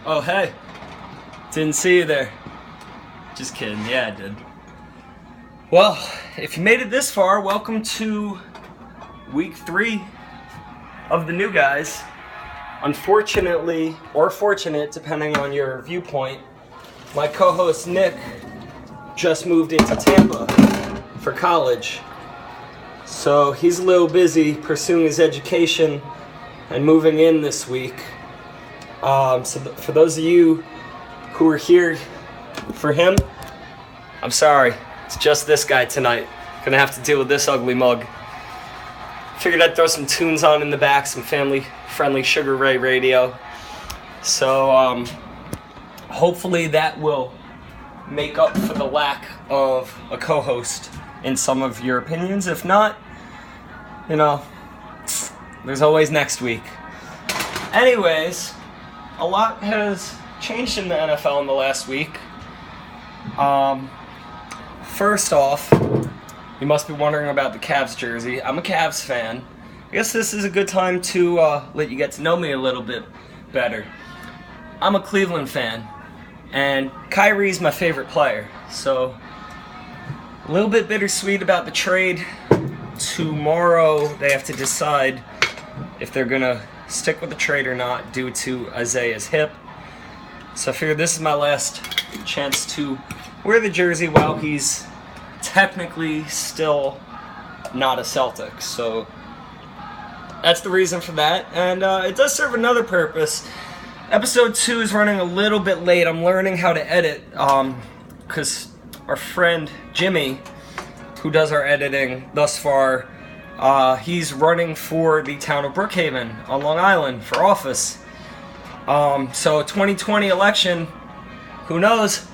Oh, hey. Didn't see you there. Just kidding. Yeah, I did. Well, if you made it this far, welcome to week 3 of the new guys. Unfortunately, or fortunate, depending on your viewpoint, my co-host Nick just moved into Tampa for college. So he's a little busy pursuing his education and moving in this week. For those of you who are here for him, I'm sorry. It's just this guy tonight. Gonna have to deal with this ugly mug. Figured I'd throw some tunes on in the back, some family-friendly Sugar Ray radio. So, hopefully that will make up for the lack of a co-host in some of your opinions. If not, there's always next week. Anyways, a lot has changed in the NFL in the last week. First off, you must be wondering about the Cavs jersey. I'm a Cavs fan. I guess this is a good time to let you get to know me a little bit better. I'm a Cleveland fan, and Kyrie's my favorite player. So, a little bit bittersweet about the trade. Tomorrow, they have to decide if they're going to stick with the trade or not due to Isaiah's hip. So I figured this is my last chance to wear the jersey while he's technically still not a Celtic. So that's the reason for that. And it does serve another purpose. Episode 2 is running a little bit late. I'm learning how to edit because our friend Jimmy, who does our editing thus far, he's running for the town of Brookhaven on Long Island for office. So 2020 election, who knows?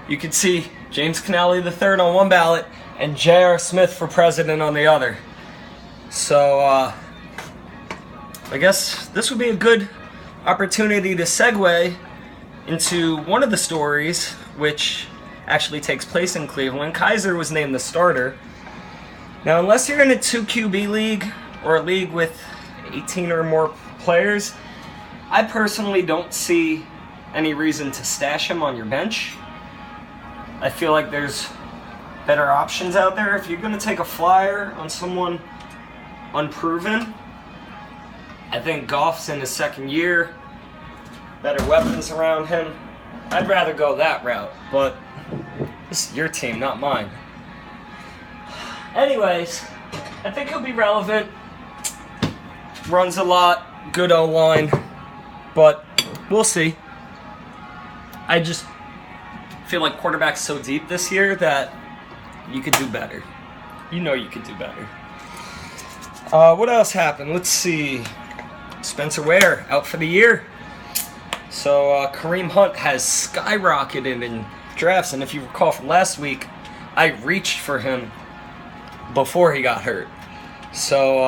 You could see James Connelly III on one ballot and J.R. Smith for president on the other. So I guess this would be a good opportunity to segue into one of the stories, which actually takes place in Cleveland. Kaiser was named the starter. Now, unless you're in a 2QB league or a league with 18 or more players, I personally don't see any reason to stash him on your bench. I feel like there's better options out there. If you're going to take a flyer on someone unproven, I think Goff's in his second year, better weapons around him. I'd rather go that route, but this is your team, not mine. Anyways, I think he'll be relevant. Runs a lot, good O-line, but we'll see. I just feel like quarterback's so deep this year that you could do better. You know you could do better. What else happened? Let's see. Spencer Ware out for the year. So Kareem Hunt has skyrocketed in drafts, and if you recall from last week, I reached for him before he got hurt. So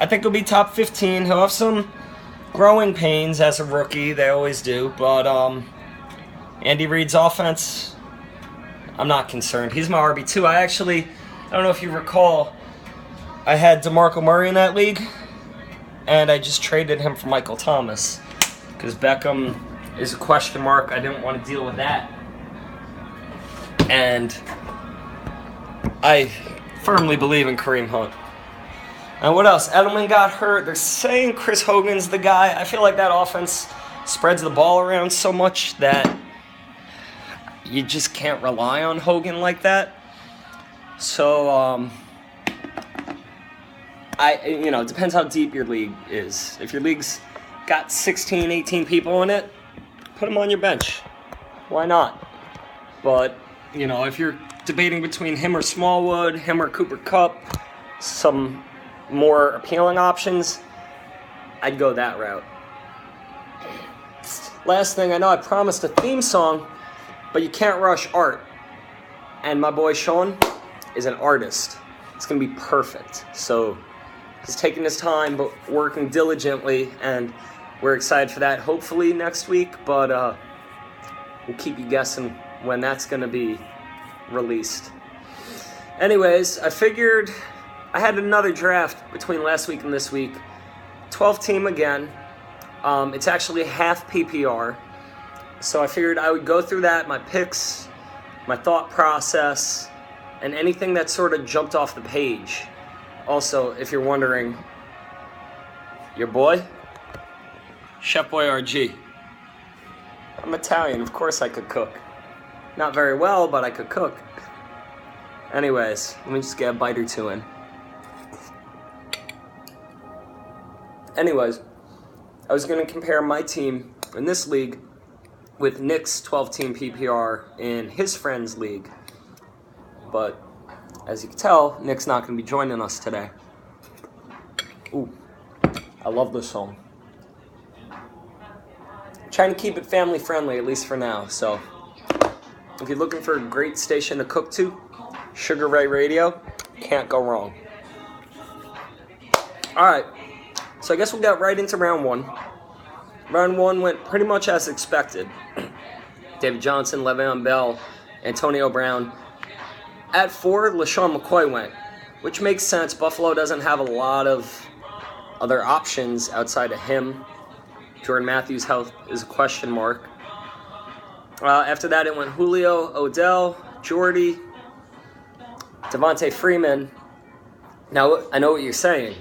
I think he'll be top 15. He'll have some growing pains as a rookie. They always do. But Andy Reid's offense, I'm not concerned. He's my RB2. I don't know if you recall, I had DeMarco Murray in that league, and I just traded him for Michael Thomas because Beckham is a question mark. I didn't want to deal with that. And I firmly believe in Kareem Hunt. And what else? Edelman got hurt. They're saying Chris Hogan's the guy. I feel like that offense spreads the ball around so much that you just can't rely on Hogan like that. So, it depends how deep your league is. If your league's got 16, 18 people in it, put them on your bench. Why not? But, if you're debating between him or Smallwood, him or Cooper Kupp, some more appealing options, I'd go that route. Last thing, I know I promised a theme song, but you can't rush art. And my boy Sean is an artist. It's going to be perfect. So he's taking his time, but working diligently, and we're excited for that. Hopefully next week, but we'll keep you guessing when that's going to be released. Anyways, I figured I had another draft between last week and this week. 12 team again. It's actually half PPR. So I figured I would go through that, my picks, my thought process, and anything that sort of jumped off the page. Also, if you're wondering, your boy, Chef Boyardee. I'm Italian, of course I could cook. Not very well, but I could cook. Anyways, let me just get a bite or two in. Anyways, I was going to compare my team in this league with Nick's 12-team PPR in his friend's league. But as you can tell, Nick's not going to be joining us today. Ooh, I love this song. I'm trying to keep it family friendly, at least for now. So if you're looking for a great station to cook to, Sugar Ray Radio, can't go wrong. Alright, so I guess we'll get right into round one. Round one went pretty much as expected. David Johnson, Le'Veon Bell, Antonio Brown. At 4, LaShawn McCoy went, which makes sense. Buffalo doesn't have a lot of other options outside of him. Jordan Matthews' health is a question mark. After that, it went Julio, Odell, Jordy, Devontae Freeman. Now, I know what you're saying.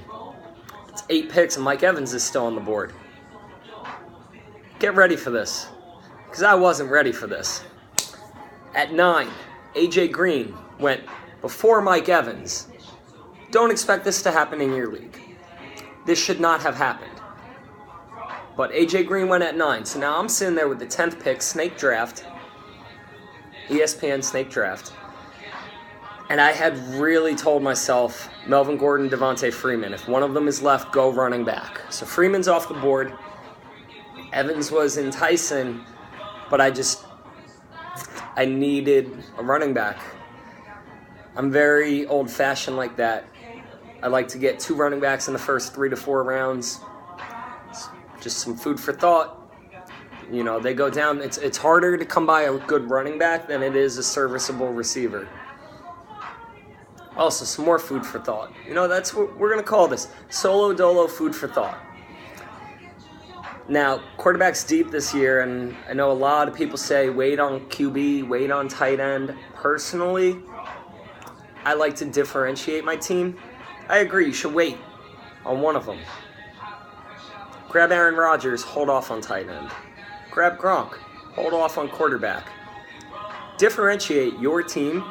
It's 8 picks and Mike Evans is still on the board. Get ready for this, because I wasn't ready for this. At 9, AJ Green went before Mike Evans. Don't expect this to happen in your league. This should not have happened. But AJ Green went at 9, so now I'm sitting there with the 10th pick, Snake Draft, ESPN Snake Draft. And I had really told myself, Melvin Gordon, Devontae Freeman, if one of them is left, go running back. So Freeman's off the board. Evans was enticing, but I needed a running back. I'm very old-fashioned like that. I like to get 2 running backs in the first 3 to 4 rounds. Just some food for thought. You know, they go down. It's harder to come by a good running back than it is a serviceable receiver. Also, some more food for thought. You know, that's what we're going to call this. Solo dolo food for thought. Now, quarterback's deep this year, and I know a lot of people say wait on QB, wait on tight end. Personally, I like to differentiate my team. I agree, you should wait on one of them. Grab Aaron Rodgers, hold off on tight end. Grab Gronk, hold off on quarterback. Differentiate your team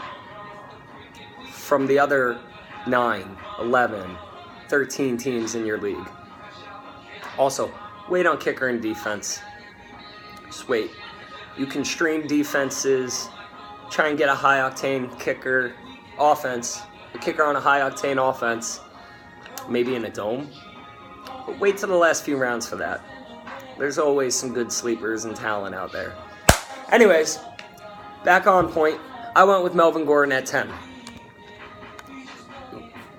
from the other 9, 11, 13 teams in your league. Also, wait on kicker and defense. Just wait. You can stream defenses, try and get a high-octane kicker offense, a kicker on a high-octane offense, maybe in a dome. But wait till the last few rounds for that. There's always some good sleepers and talent out there. Anyways, back on point. I went with Melvin Gordon at 10.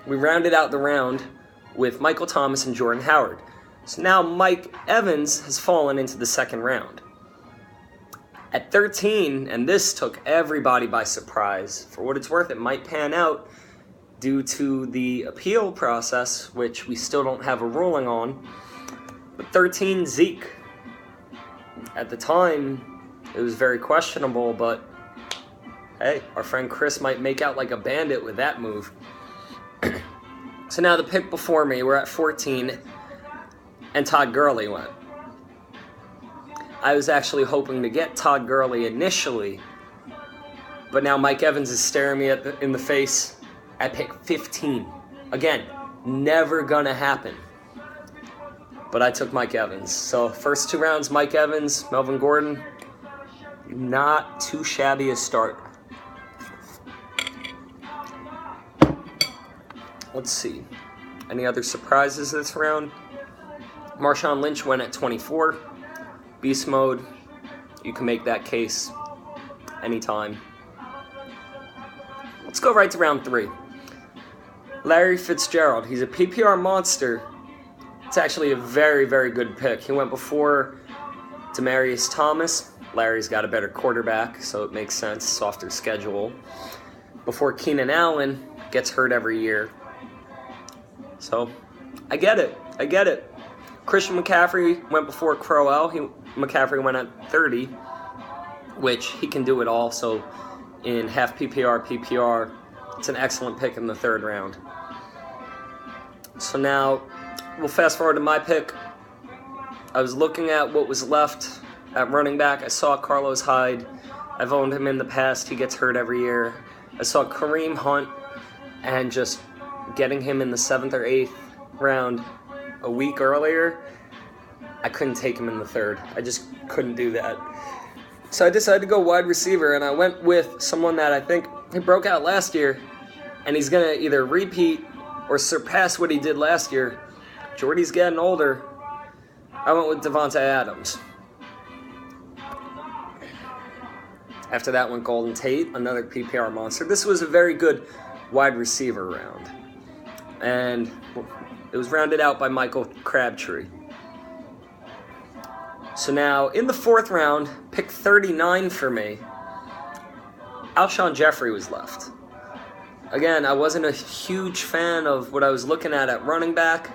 We rounded out the round with Michael Thomas and Jordan Howard. So now Mike Evans has fallen into the second round. At 13, and this took everybody by surprise, for what it's worth, it might pan out due to the appeal process, which we still don't have a ruling on. But 13, Zeke. At the time, it was very questionable, but hey, our friend Chris might make out like a bandit with that move. So now the pick before me, we're at 14, and Todd Gurley went. I was actually hoping to get Todd Gurley initially, but now Mike Evans is staring me in the face at pick 15. Again, never gonna happen. But I took Mike Evans. So first 2 rounds, Mike Evans, Melvin Gordon. Not too shabby a start. Let's see. Any other surprises this round? Marshawn Lynch went at 24. Beast mode. You can make that case anytime. Let's go right to round 3. Larry Fitzgerald. He's a PPR monster. It's actually a very, very good pick. He went before Demaryius Thomas. Larry's got a better quarterback, so it makes sense. Softer schedule. Before Keenan Allen gets hurt every year. So, I get it. Christian McCaffrey went before Crowell. McCaffrey went at 30, which he can do it all. So in half PPR, it's an excellent pick in the 3rd round. So now we'll fast forward to my pick. I was looking at what was left at running back. I saw Carlos Hyde. I've owned him in the past. He gets hurt every year. I saw Kareem Hunt, and just getting him in the 7th or 8th round a week earlier, I couldn't take him in the 3rd. I just couldn't do that. So I decided to go wide receiver, and I went with someone that I think he broke out last year, and he's going to either repeat or surpass what he did last year. Jordy's getting older. I went with Davante Adams. After that went Golden Tate, another PPR monster. This was a very good wide receiver round. And it was rounded out by Michael Crabtree. So now, in the 4th round, pick 39 for me, Alshon Jeffrey was left. Again, I wasn't a huge fan of what I was looking at running back.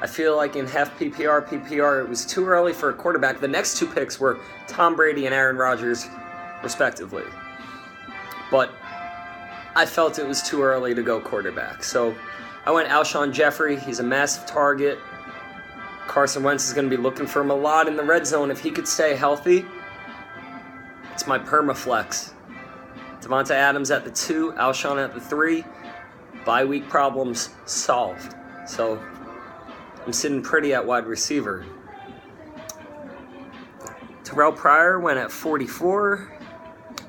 I feel like in half PPR, it was too early for a quarterback. The next 2 picks were Tom Brady and Aaron Rodgers, respectively. But I felt it was too early to go quarterback. So I went Alshon Jeffrey. He's a massive target. Carson Wentz is going to be looking for him a lot in the red zone. If he could stay healthy, it's my perma-flex. Davante Adams at the 2, Alshon at the 3. Bye week problems solved. So I'm sitting pretty at wide receiver. Terrell Pryor went at 44.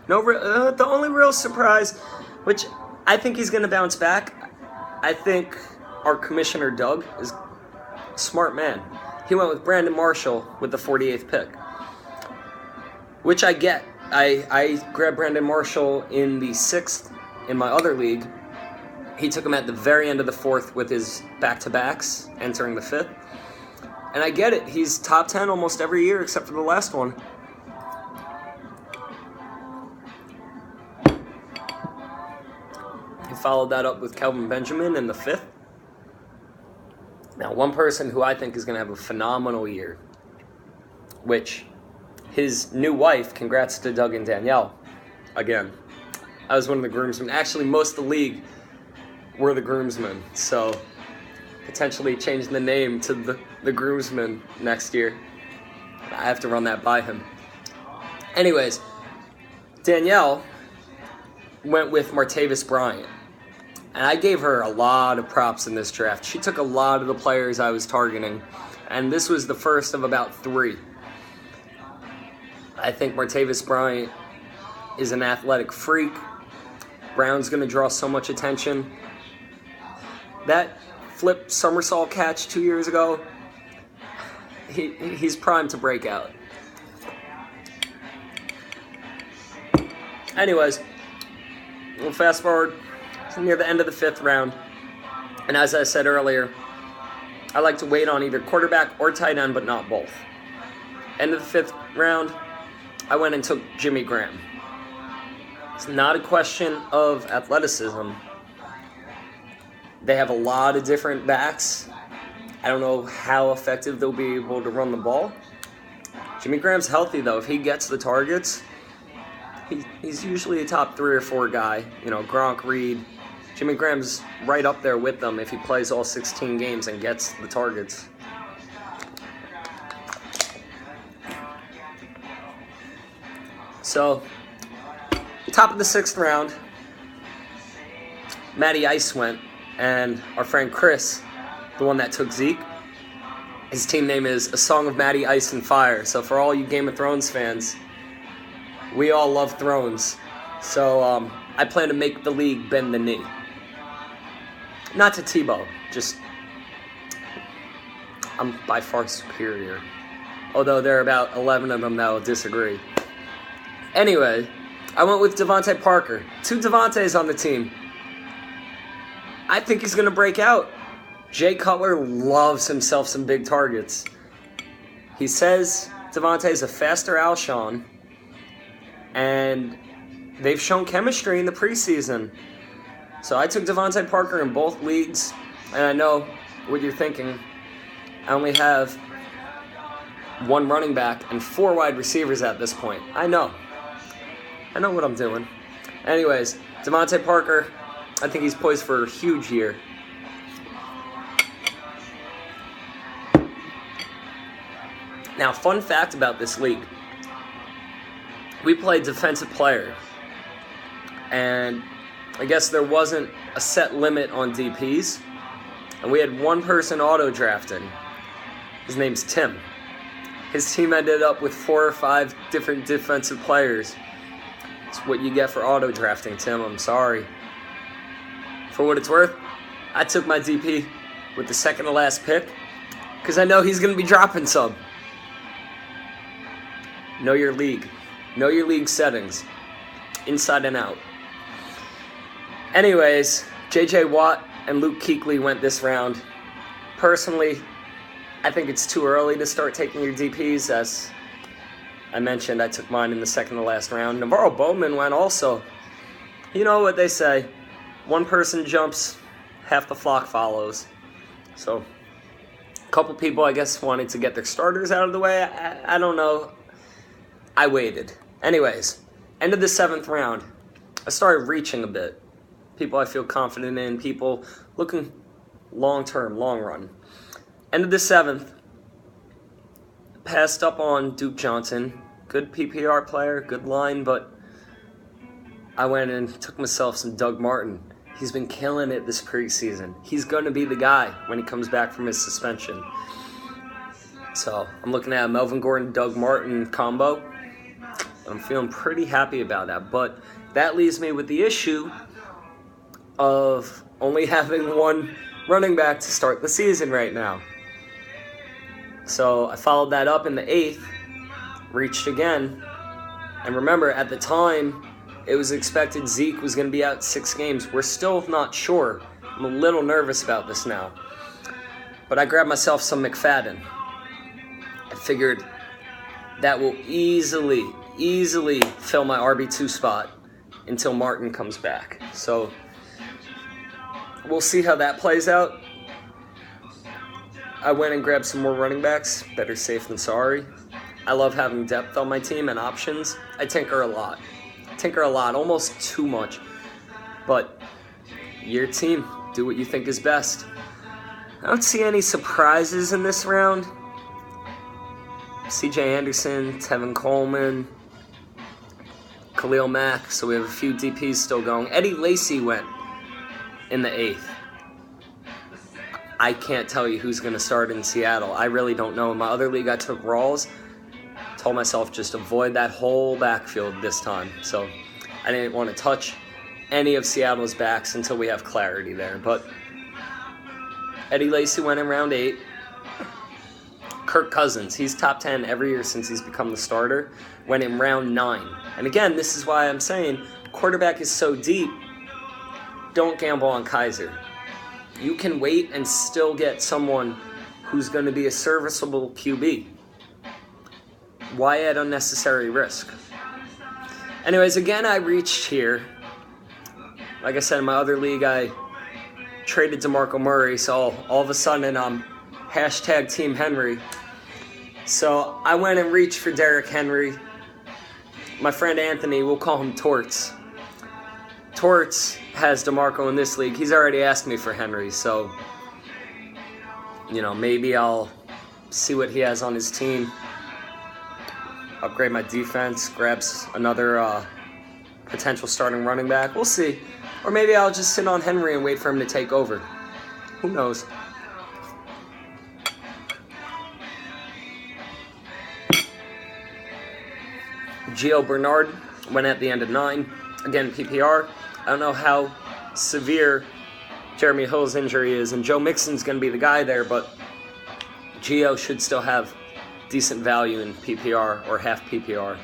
The only real surprise, which I think he's going to bounce back, I think our commissioner, Doug, is a smart man. He went with Brandon Marshall with the 48th pick, which I get. I grabbed Brandon Marshall in the 6th in my other league. He took him at the very end of the 4th with his back-to-backs entering the 5th. And I get it. He's top 10 almost every year except for the last one. He followed that up with Kelvin Benjamin in the 5th. Now, one person who I think is going to have a phenomenal year, which his new wife, congrats to Doug and Danielle. Again, I was one of the groomsmen. Actually, most of the league were the groomsmen. So potentially changing the name to the groomsman next year. I have to run that by him. Anyways, Danielle went with Martavis Bryant. And I gave her a lot of props in this draft. She took a lot of the players I was targeting. And this was the first of about 3. I think Martavis Bryant is an athletic freak. Brown's going to draw so much attention. That flip somersault catch 2 years ago, he's primed to break out. Anyways, we'll fast forward to near the end of the 5th round. And as I said earlier, I like to wait on either quarterback or tight end, but not both. End of the 5th round, I went and took Jimmy Graham. It's not a question of athleticism. They have a lot of different backs. I don't know how effective they'll be able to run the ball. Jimmy Graham's healthy, though. If he gets the targets, he's usually a top 3 or 4 guy. You know, Gronk, Reed. Jimmy Graham's right up there with them if he plays all 16 games and gets the targets. So, top of the 6th round, Matty Ice went, and our friend Chris, the one that took Zeke, his team name is A Song of Matty Ice and Fire. So for all you Game of Thrones fans, we all love Thrones. So I plan to make the league bend the knee. Not to Tebow, just I'm by far superior. Although there are about 11 of them that will disagree. Anyway, I went with Devontae Parker. 2 Devontaes on the team. I think he's going to break out. Jay Cutler loves himself some big targets. He says Devontae's a faster Alshon, and they've shown chemistry in the preseason. So I took Devontae Parker in both leagues, and I know what you're thinking. I only have 1 running back and 4 wide receivers at this point. I know what I'm doing. Anyways, Devontae Parker, I think he's poised for a huge year. Now, fun fact about this league. We played defensive player, and I guess there wasn't a set limit on DPs, and we had one person auto-drafting. His name's Tim. His team ended up with 4 or 5 different defensive players. It's what you get for auto-drafting, Tim. I'm sorry. For what it's worth, I took my DP with the second to last pick because I know he's going to be dropping some. Know your league. Know your league settings. Inside and out. Anyways, J.J. Watt and Luke Kuechly went this round. Personally, I think it's too early to start taking your DPs. As I mentioned, I took mine in the second to last round. Navarro Bowman went also. You know what they say. One person jumps, half the flock follows. So, a couple people, I guess, wanted to get their starters out of the way. I don't know. I waited. Anyways, end of the 7th round, I started reaching a bit. People I feel confident in, people looking long-term, long run. End of the 7th, passed up on Duke Johnson. Good PPR player, good line, but I went and took myself some Doug Martin. He's been killing it this preseason. He's going to be the guy when he comes back from his suspension. So I'm looking at a Melvin Gordon, Doug Martin combo. I'm feeling pretty happy about that. But that leaves me with the issue of only having one running back to start the season right now. So I followed that up in the 8th, reached again. And remember, at the time, it was expected Zeke was going to be out 6 games. We're still not sure. I'm a little nervous about this now. But I grabbed myself some McFadden. I figured that will easily fill my RB2 spot until Martin comes back. So we'll see how that plays out. I went and grabbed some more running backs. Better safe than sorry. I love having depth on my team and options. I tinker a lot, almost too much. But your team, do what you think is best. I don't see any surprises in this round. C.J. Anderson, Tevin Coleman, Khalil Mack, so we have a few DPs still going. Eddie Lacy went in the 8th. I can't tell you who's going to start in Seattle. I really don't know. In my other league, I took Rawls. Told myself just avoid that whole backfield this time. So I didn't want to touch any of Seattle's backs until we have clarity there. But Eddie Lacy went in round 8. Kirk Cousins, he's top 10 every year since he's become the starter, went in round 9. And again, this is why I'm saying quarterback is so deep, don't gamble on Kaiser. You can wait and still get someone who's going to be a serviceable QB. Why add unnecessary risk? Anyways, again, I reached here. Like I said, in my other league, I traded DeMarco Murray, so all of a sudden I'm hashtag Team Henry. So I went and reached for Derrick Henry. My friend Anthony, we'll call him Torts. Torts has DeMarco in this league. He's already asked me for Henry, so maybe I'll see what he has on his team. Upgrade my defense, grabs another potential starting running back. We'll see. Or maybe I'll just sit on Henry and wait for him to take over. Who knows? Gio Bernard went at the end of 9. Again, PPR. I don't know how severe Jeremy Hill's injury is, and Joe Mixon's going to be the guy there, but Gio should still have decent value in PPR or half PPR.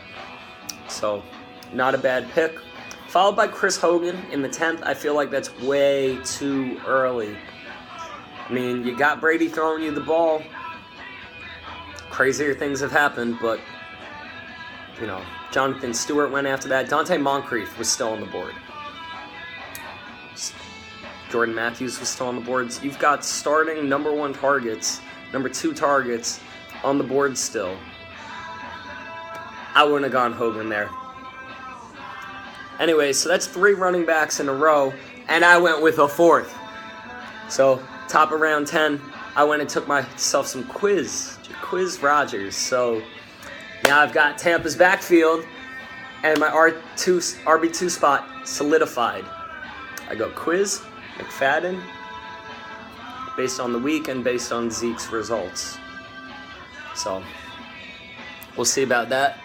So, not a bad pick. Followed by Chris Hogan in the 10th. I feel like that's way too early. I mean, you got Brady throwing you the ball. Crazier things have happened, but Jonathan Stewart went after that. Dante Moncrief was still on the board. Jordan Matthews was still on the boards. You've got starting number 1 targets, number 2 targets, on the board still, I wouldn't have gone Hogan there. Anyway, so that's 3 running backs in a row, and I went with a 4th. So, top of round 10, I went and took myself some Quiz Rogers. So, now I've got Tampa's backfield, and my RB2 spot solidified. I go Quiz, McFadden, based on the week and based on Zeke's results. So, we'll see about that.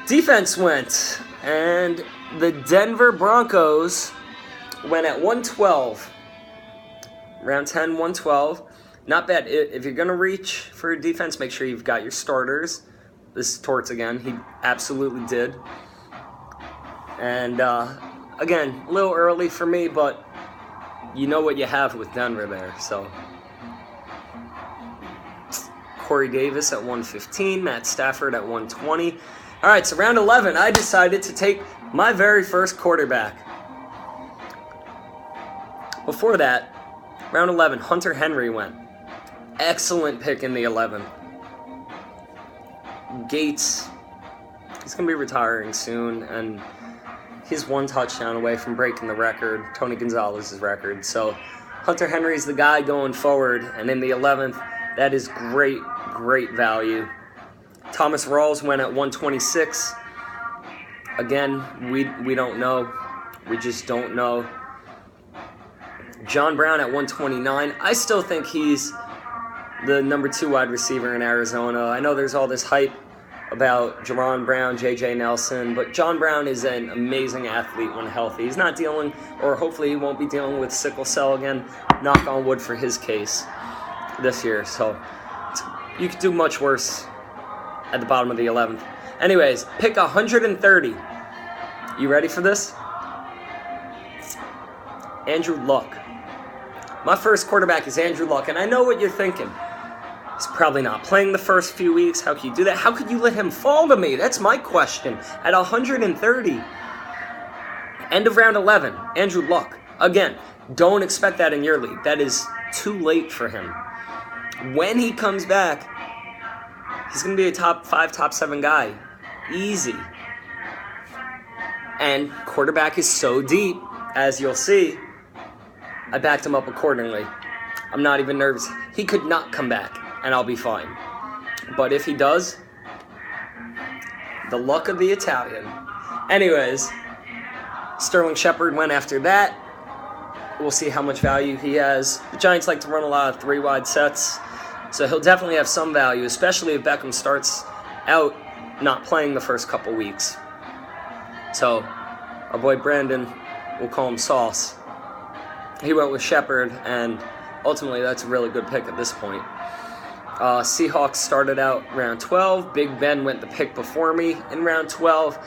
Defense went, and the Denver Broncos went at 112. Round 10, 112. Not bad. If you're going to reach for a defense, make sure you've got your starters. This is Torts again. He absolutely did. And, again, a little early for me, but you know what you have with Denver there. So, Corey Davis at 115, Matt Stafford at 120. All right, so round 11, I decided to take my very first quarterback. Before that, round 11, Hunter Henry went. Excellent pick in the 11th. Gates, he's going to be retiring soon, and he's 1 touchdown away from breaking the record, Tony Gonzalez's record. So Hunter Henry's the guy going forward, and in the 11th, that is great, great value. Thomas Rawls went at 126. Again, we don't know. We just don't know. John Brown at 129. I still think he's the number 2 wide receiver in Arizona. I know there's all this hype about Jaron Brown, J.J. Nelson, but John Brown is an amazing athlete when healthy. He's not dealing, or hopefully he won't be dealing with sickle cell again. Knock on wood for his case this year. So you could do much worse at the bottom of the 11th. Anyways, pick 130. You ready for this? Andrew Luck. My first quarterback is Andrew Luck, and I know what you're thinking. He's probably not playing the first few weeks. How can you do that? How could you let him fall to me? That's my question. At 130. End of round 11. Andrew Luck. Again, don't expect that in your league. That is too late for him. When he comes back, he's going to be a top 5, top 7 guy. Easy. And quarterback is so deep, as you'll see, I backed him up accordingly. I'm not even nervous. He could not come back, and I'll be fine. But if he does, the luck of the Italian. Anyways, Sterling Shepard went after that. We'll see how much value he has. The Giants like to run a lot of 3-wide sets, so he'll definitely have some value, especially if Beckham starts out not playing the first couple weeks. So, our boy Brandon, we'll call him Sauce. He went with Shepard, and ultimately that's a really good pick at this point. Seahawks started out round 12. Big Ben went the pick before me in round 12.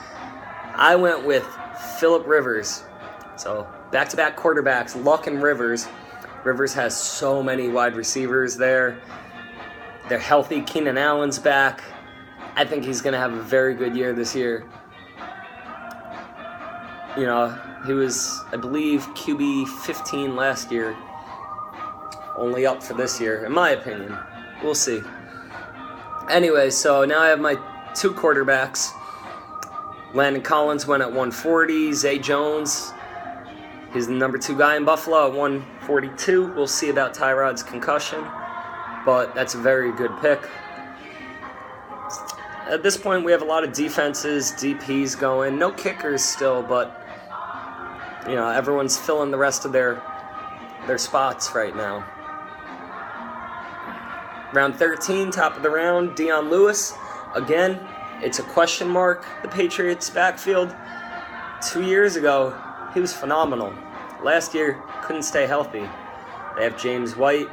I went with Phillip Rivers. So, back-to-back quarterbacks, Luck and Rivers. Rivers has so many wide receivers there. They're healthy. Keenan Allen's back. I think he's going to have a very good year this year. You know, he was, I believe, QB 15 last year. Only up for this year, in my opinion. We'll see. Anyway, so now I have my 2 quarterbacks. Landon Collins went at 140. Zay Jones, he's the number 2 guy in Buffalo at 142. We'll see about Tyrod's concussion, but that's a very good pick. At this point, we have a lot of defenses, DPs going. No kickers still, but you know, everyone's filling the rest of their spots right now. Round 13, top of the round, Deion Lewis. Again, it's a question mark, the Patriots' backfield. 2 years ago, he was phenomenal. Last year, couldn't stay healthy. They have James White,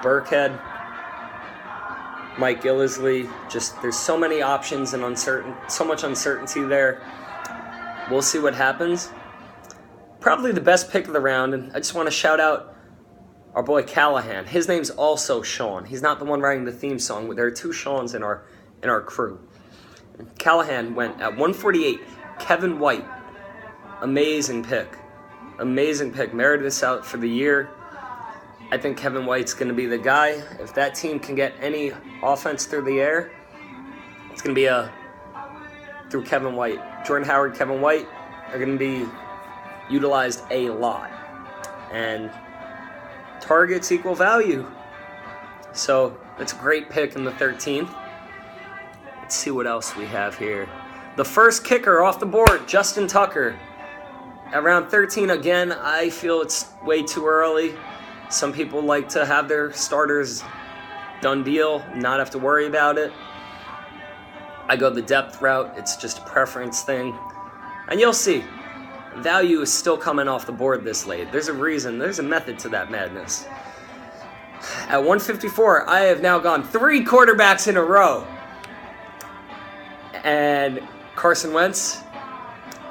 Burkhead, Mike Gillislee. Just, there's so many options and so much uncertainty there. We'll see what happens. Probably the best pick of the round, and I just want to shout out our boy Callahan. His name's also Sean. He's not the one writing the theme song, but there are 2 Seans in our crew. Callahan went at 148. Kevin White, amazing pick. Amazing pick. Merited this out for the year. I think Kevin White's going to be the guy. If that team can get any offense through the air, it's going to be through Kevin White. Jordan Howard, Kevin White are going to be utilized a lot. And targets equal value. So that's a great pick in the 13th. Let's see what else we have here. The first kicker off the board, Justin Tucker. At round 13, again, I feel it's way too early. Some people like to have their starters done deal, not have to worry about it. I go the depth route. It's just a preference thing. And you'll see, value is still coming off the board this late. There's a reason. There's a method to that madness. At 154, I have now gone 3 quarterbacks in a row. And Carson Wentz,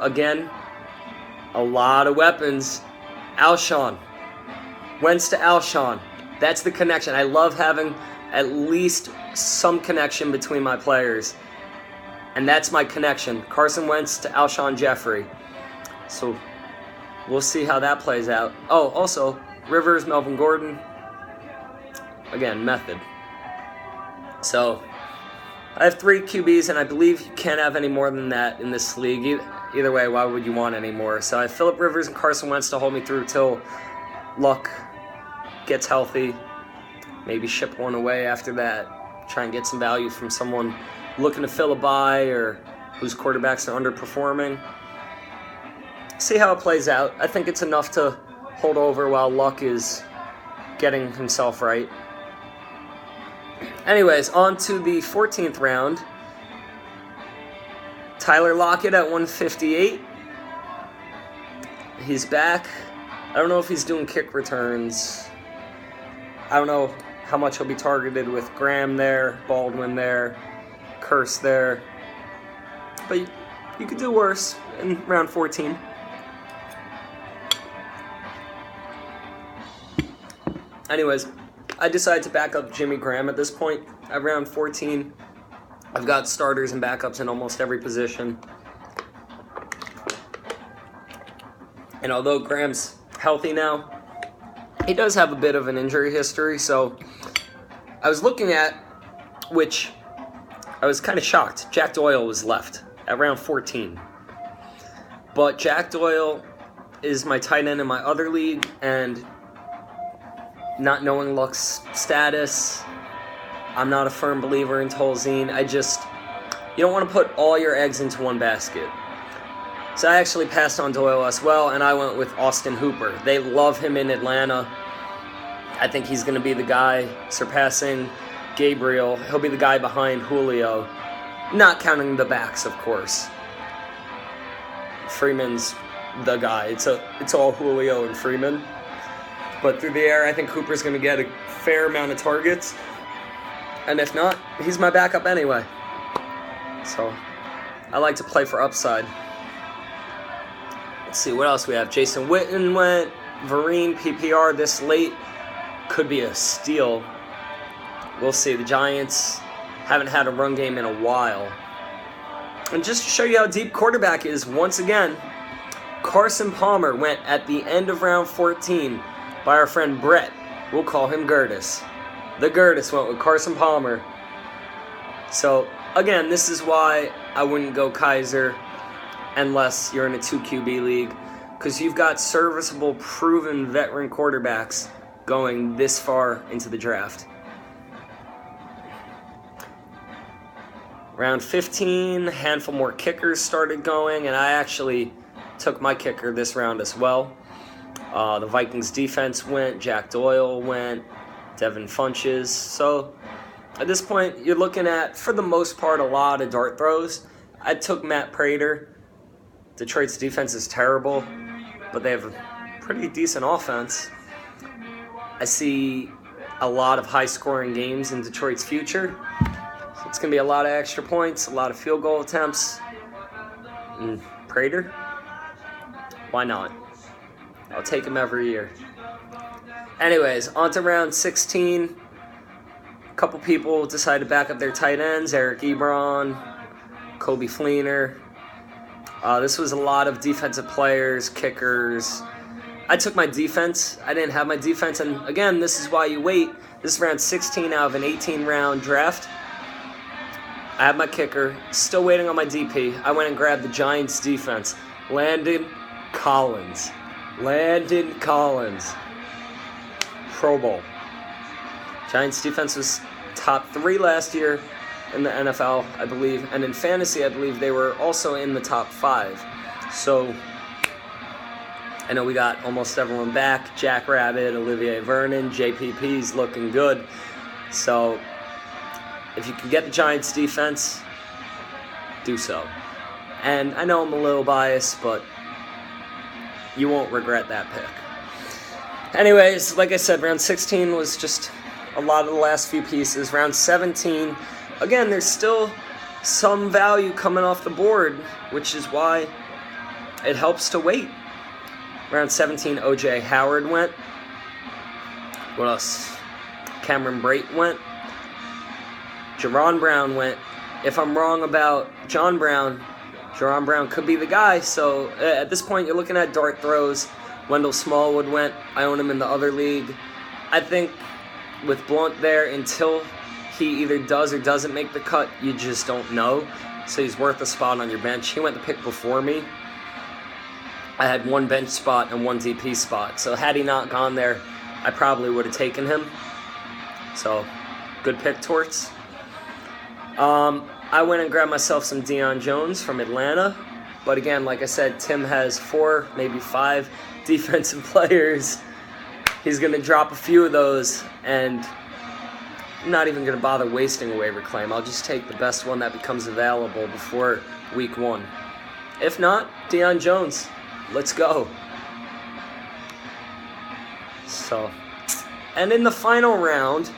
again, a lot of weapons. Alshon. Wentz to Alshon. That's the connection. I love having at least some connection between my players. And that's my connection. Carson Wentz to Alshon Jeffrey. So we'll see how that plays out. Oh, also, Rivers, Melvin Gordon. Again, method. So I have 3 QBs, and I believe you can't have any more than that in this league. Either way, why would you want any more? So I have Phillip Rivers and Carson Wentz to hold me through till Luck gets healthy. Maybe ship one away after that. Try and get some value from someone looking to fill a bye or whose quarterbacks are underperforming. See how it plays out. I think it's enough to hold over while Luck is getting himself right. Anyways, on to the 14th round. Tyler Lockett at 158. He's back. I don't know if he's doing kick returns. I don't know how much he'll be targeted with Graham there, Baldwin there, Curse there. But you could do worse in round 14. Anyways, I decided to back up Jimmy Graham at this point. At round 14, I've got starters and backups in almost every position. And although Graham's healthy now, he does have a bit of an injury history, so I was looking at, which I was kind of shocked. Jack Doyle was left at round 14. But Jack Doyle is my tight end in my other league, and not knowing Luck's status, I'm not a firm believer in Tolzien. You don't want to put all your eggs into one basket. So I actually passed on Doyle as well, and I went with Austin Hooper. They love him in Atlanta. I think he's going to be the guy surpassing Gabriel. He'll be the guy behind Julio. Not counting the backs, of course. Freeman's the guy. It's all Julio and Freeman. But through the air, I think Hooper's going to get a fair amount of targets. And if not, he's my backup anyway. So I like to play for upside. Let's see what else we have. Jason Witten went. Vereen, PPR this late. Could be a steal. We'll see. The Giants haven't had a run game in a while. And just to show you how deep quarterback is, once again, Carson Palmer went at the end of round 14 by our friend Brett. We'll call him Gertis. The Gertis went with Carson Palmer. So, again, this is why I wouldn't go Kaiser unless you're in a 2 QB league, because you've got serviceable, proven veteran quarterbacks going this far into the draft. Round 15, a handful more kickers started going, and I actually took my kicker this round as well. The Vikings defense went, Jack Doyle went, Devin Funches. So at this point, you're looking at, for the most part, a lot of dart throws. I took Matt Prater. Detroit's defense is terrible, but they have a pretty decent offense. I see a lot of high-scoring games in Detroit's future. So it's going to be a lot of extra points, a lot of field goal attempts. And Prater? Why not? I'll take him every year. Anyways, on to round 16. A couple people decided to back up their tight ends. Eric Ebron, Kobe Fleener. This was a lot of defensive players, kickers. I took my defense. I didn't have my defense. And again, this is why you wait. This is round 16 out of an 18-round draft. I have my kicker. Still waiting on my DP. I went and grabbed the Giants' defense. Landon Collins. Pro Bowl. Giants' defense was top 3 last year in the NFL, I believe. And in fantasy, I believe they were also in the top 5. So I know we got almost everyone back. Jack Rabbit, Olivier Vernon, JPP's looking good. So if you can get the Giants defense, do so. And I know I'm a little biased, but you won't regret that pick. Anyways, like I said, round 16 was just a lot of the last few pieces. Round 17, again, there's still some value coming off the board, which is why it helps to wait. Round 17, O.J. Howard went. What else? Cameron Brate went. Jaron Brown went. If I'm wrong about Jaron Brown could be the guy. So at this point, you're looking at dart throws. Wendell Smallwood went. I own him in the other league. I think with Blount there, until he either does or doesn't make the cut, you just don't know. So he's worth a spot on your bench. He went the pick before me. I had 1 bench spot and 1 DP spot. So had he not gone there, I probably would have taken him. So, good pick, Torts. I went and grabbed myself some Deion Jones from Atlanta. But again, like I said, Tim has 4, maybe 5 defensive players. He's going to drop a few of those, and I'm not even going to bother wasting a waiver claim. I'll just take the best one that becomes available before week 1. If not, Deion Jones. Let's go. So, and in the final round,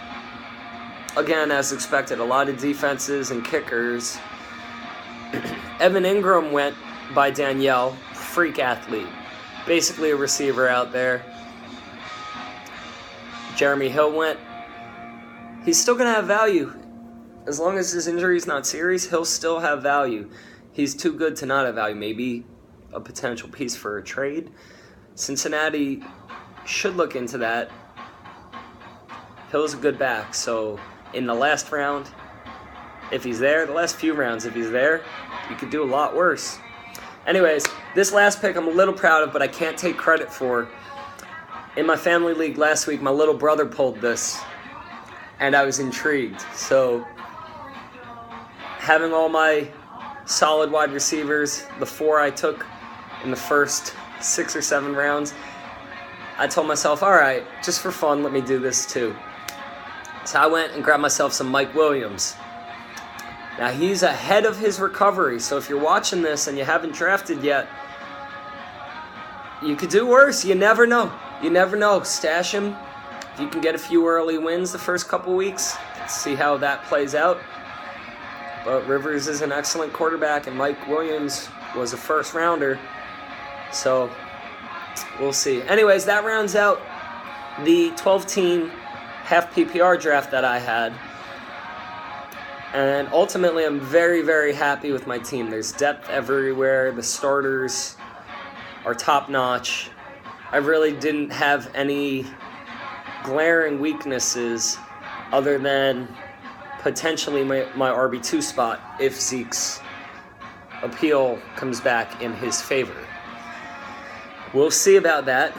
again, as expected, a lot of defenses and kickers. Evan Ingram went by Danielle, freak athlete. Basically a receiver out there. Jeremy Hill went. He's still going to have value. As long as his injury is not serious, he'll still have value. He's too good to not have value. Maybe a potential piece for a trade. Cincinnati should look into that. Hill's a good back, so in the last round, if he's there, the last few rounds, if he's there, you could do a lot worse. Anyways, this last pick I'm a little proud of, but I can't take credit for. In my family league last week, my little brother pulled this, and I was intrigued. So, having all my solid wide receivers, the 4 I took in the first 6 or 7 rounds, I told myself, all right, just for fun, let me do this too. So I went and grabbed myself some Mike Williams. Now, he's ahead of his recovery, so if you're watching this and you haven't drafted yet, you could do worse. You never know. You never know. Stash him. If you can get a few early wins the first couple weeks, see how that plays out. But Rivers is an excellent quarterback, and Mike Williams was a first-rounder. So, we'll see. Anyways, that rounds out the 12-team half PPR draft that I had. And ultimately, I'm very, very happy with my team. There's depth everywhere. The starters are top-notch. I really didn't have any glaring weaknesses other than potentially my RB2 spot if Zeke's appeal comes back in his favor. We'll see about that.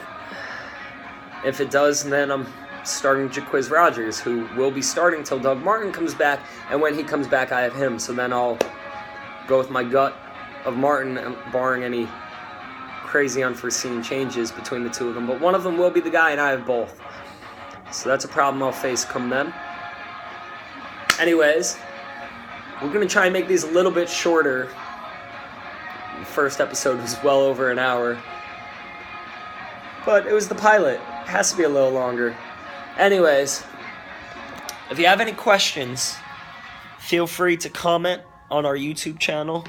If it does, then I'm starting Jaquiz Rodgers, who will be starting till Doug Martin comes back, and when he comes back, I have him. So then I'll go with my gut of Martin, barring any crazy unforeseen changes between the two of them. But one of them will be the guy, and I have both. So that's a problem I'll face come then. Anyways, we're going to try and make these a little bit shorter. The first episode was well over an hour. But it was the pilot. It has to be a little longer. Anyways, if you have any questions, feel free to comment on our YouTube channel.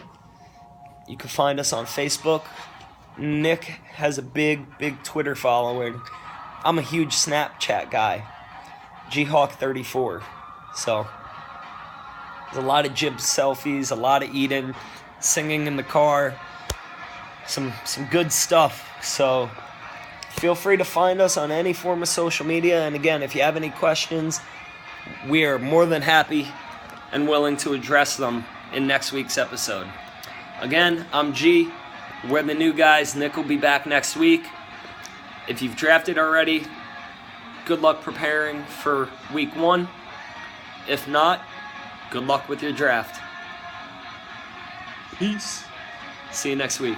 You can find us on Facebook. Nick has a big Twitter following. I'm a huge Snapchat guy.Ghawk34. So, there's a lot of jib selfies, a lot of eating, singing in the car. Some good stuff. So, Feel free to find us on any form of social media. And again, if you have any questions, we are more than happy and willing to address them in next week's episode. Again, I'm G. We're the new guys. Nick will be back next week. If you've drafted already, good luck preparing for week 1. If not, good luck with your draft. Peace. See you next week.